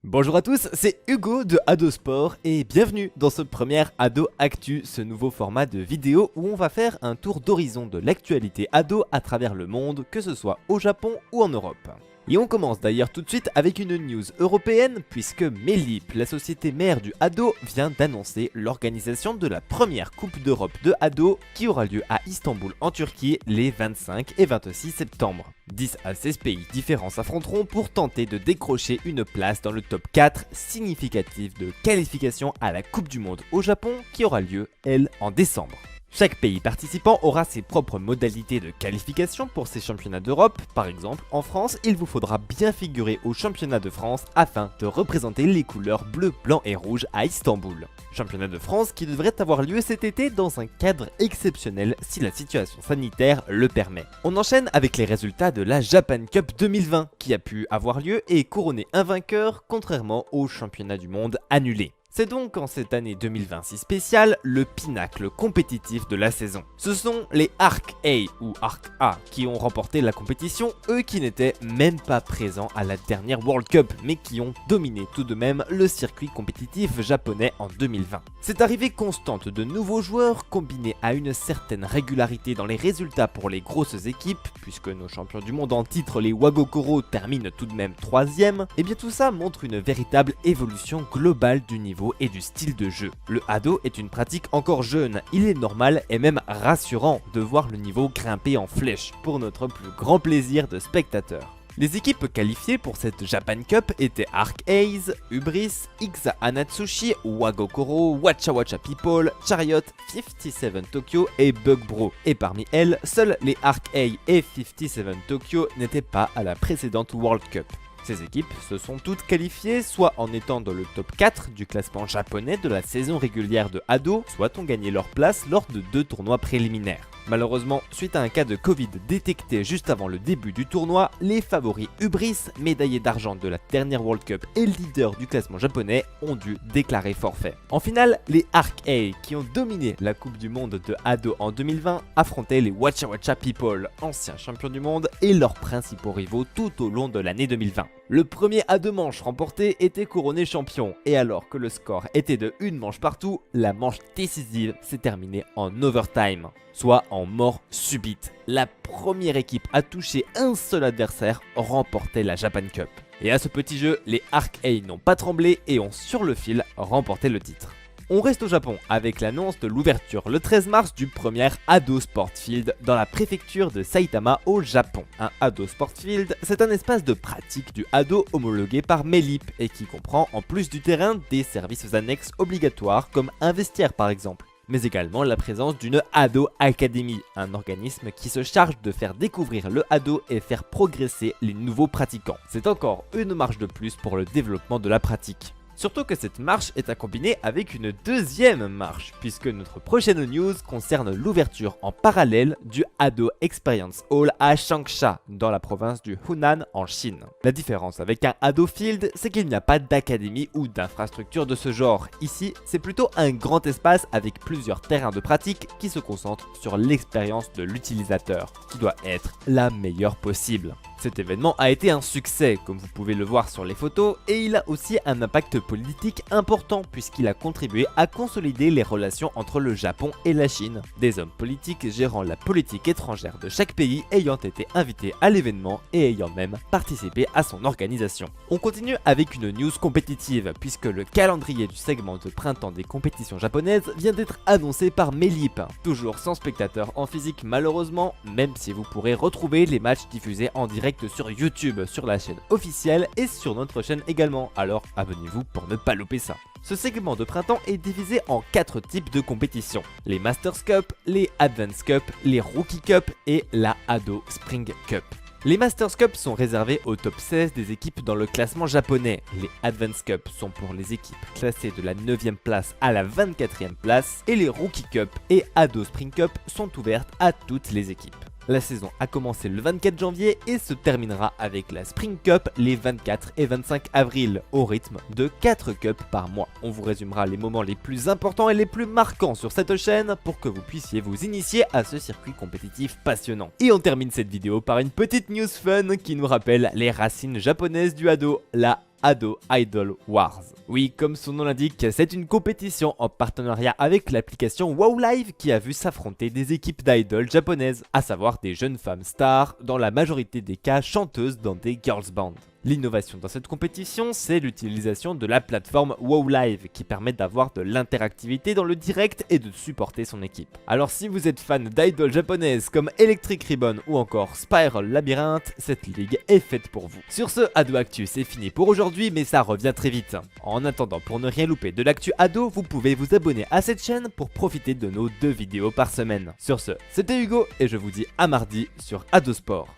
Bonjour à tous, c'est Hugo de Ado Sport et bienvenue dans ce premier Ado Actu, ce nouveau format de vidéo où on va faire un tour d'horizon de l'actualité ado à travers le monde, que ce soit au Japon ou en Europe. Et on commence d'ailleurs tout de suite avec une news européenne puisque Melip, la société mère du Ado, vient d'annoncer l'organisation de la première Coupe d'Europe de Ado qui aura lieu à Istanbul en Turquie les 25 et 26 septembre. 10 à 16 pays différents s'affronteront pour tenter de décrocher une place dans le top 4 significatif de qualification à la Coupe du Monde au Japon qui aura lieu, elle, en décembre. Chaque pays participant aura ses propres modalités de qualification pour ces championnats d'Europe. Par exemple, en France, il vous faudra bien figurer au championnat de France afin de représenter les couleurs bleu, blanc et rouge à Istanbul. Championnat de France qui devrait avoir lieu cet été dans un cadre exceptionnel si la situation sanitaire le permet. On enchaîne avec les résultats de la Japan Cup 2020 qui a pu avoir lieu et couronner un vainqueur contrairement au championnat du monde annulé. C'est donc en cette année 2020 si spéciale le pinacle compétitif de la saison. Ce sont les Arc A ou Arc A qui ont remporté la compétition, eux qui n'étaient même pas présents à la dernière World Cup mais qui ont dominé tout de même le circuit compétitif japonais en 2020. Cette arrivée constante de nouveaux joueurs combinée à une certaine régularité dans les résultats pour les grosses équipes, puisque nos champions du monde en titre les Wagokoro terminent tout de même 3ème, et bien tout ça montre une véritable évolution globale du niveau et du style de jeu. Le Ado est une pratique encore jeune, il est normal et même rassurant de voir le niveau grimper en flèche pour notre plus grand plaisir de spectateurs. Les équipes qualifiées pour cette Japan Cup étaient Arc Ace, Hubris, Ixa Anatsushi, Wagokoro, Wacha Wacha People, Chariot, 57 Tokyo et Bug Bro. Et parmi elles, seuls les Arc A et 57 Tokyo n'étaient pas à la précédente World Cup. Ces équipes se sont toutes qualifiées soit en étant dans le top 4 du classement japonais de la saison régulière de Ado, soit ont gagné leur place lors de 2 tournois préliminaires. Malheureusement, suite à un cas de Covid détecté juste avant le début du tournoi, les favoris Hubris, médaillés d'argent de la dernière World Cup et leader du classement japonais, ont dû déclarer forfait. En finale, les Arc A, qui ont dominé la Coupe du Monde de Ado en 2020, affrontaient les Wacha Wacha People, anciens champions du monde et leurs principaux rivaux tout au long de l'année 2020. Le premier à 2 manches remporté était couronné champion, et alors que le score était de 1 manche partout, la manche décisive s'est terminée en overtime, soit en mort subite. La première équipe à toucher un seul adversaire remportait la Japan Cup. Et à ce petit jeu, les Arc A n'ont pas tremblé et ont sur le fil remporté le titre. On reste au Japon avec l'annonce de l'ouverture le 13 mars du premier Ado Sport Field dans la préfecture de Saitama au Japon. Un Ado Sport Field, c'est un espace de pratique du Ado homologué par Melip et qui comprend en plus du terrain des services annexes obligatoires comme un vestiaire par exemple, mais également la présence d'une Ado Academy, un organisme qui se charge de faire découvrir le Ado et faire progresser les nouveaux pratiquants. C'est encore une marche de plus pour le développement de la pratique. Surtout que cette marche est à combiner avec une deuxième marche, puisque notre prochaine news concerne l'ouverture en parallèle du Ado Experience Hall à Changsha, dans la province du Hunan en Chine. La différence avec un Ado Field, c'est qu'il n'y a pas d'académie ou d'infrastructure de ce genre. Ici, c'est plutôt un grand espace avec plusieurs terrains de pratique qui se concentrent sur l'expérience de l'utilisateur, qui doit être la meilleure possible. Cet événement a été un succès, comme vous pouvez le voir sur les photos, et il a aussi un impact politique important puisqu'il a contribué à consolider les relations entre le Japon et la Chine. Des hommes politiques gérant la politique étrangère de chaque pays ayant été invités à l'événement et ayant même participé à son organisation. On continue avec une news compétitive puisque le calendrier du segment de printemps des compétitions japonaises vient d'être annoncé par Melip. Toujours sans spectateurs en physique malheureusement, même si vous pourrez retrouver les matchs diffusés en direct sur YouTube, sur la chaîne officielle et sur notre chaîne également, alors abonnez-vous pour ne pas louper ça. Ce segment de printemps est divisé en 4 types de compétitions, les Masters Cup, les Advance Cup, les Rookie Cup et la Ado Spring Cup. Les Masters Cup sont réservés au top 16 des équipes dans le classement japonais. Les Advance Cup sont pour les équipes classées de la 9ème place à la 24ème place et les Rookie Cup et Ado Spring Cup sont ouvertes à toutes les équipes. La saison a commencé le 24 janvier et se terminera avec la Spring Cup les 24 et 25 avril, au rythme de 4 cups par mois. On vous résumera les moments les plus importants et les plus marquants sur cette chaîne pour que vous puissiez vous initier à ce circuit compétitif passionnant. Et on termine cette vidéo par une petite news fun qui nous rappelle les racines japonaises du Ado, la Ado Idol Wars. Oui, comme son nom l'indique, c'est une compétition en partenariat avec l'application WoW Live qui a vu s'affronter des équipes d'idoles japonaises, à savoir des jeunes femmes stars, dans la majorité des cas chanteuses dans des girls bands. L'innovation dans cette compétition, c'est l'utilisation de la plateforme WoW Live qui permet d'avoir de l'interactivité dans le direct et de supporter son équipe. Alors si vous êtes fan d'idoles japonaises comme Electric Ribbon ou encore Spiral Labyrinth, cette ligue est faite pour vous. Sur ce, Ado Actu, c'est fini pour aujourd'hui, mais ça revient très vite. En attendant, pour ne rien louper de l'actu Ado, vous pouvez vous abonner à cette chaîne pour profiter de nos 2 vidéos par semaine. Sur ce, c'était Hugo et je vous dis à mardi sur Ado Sport.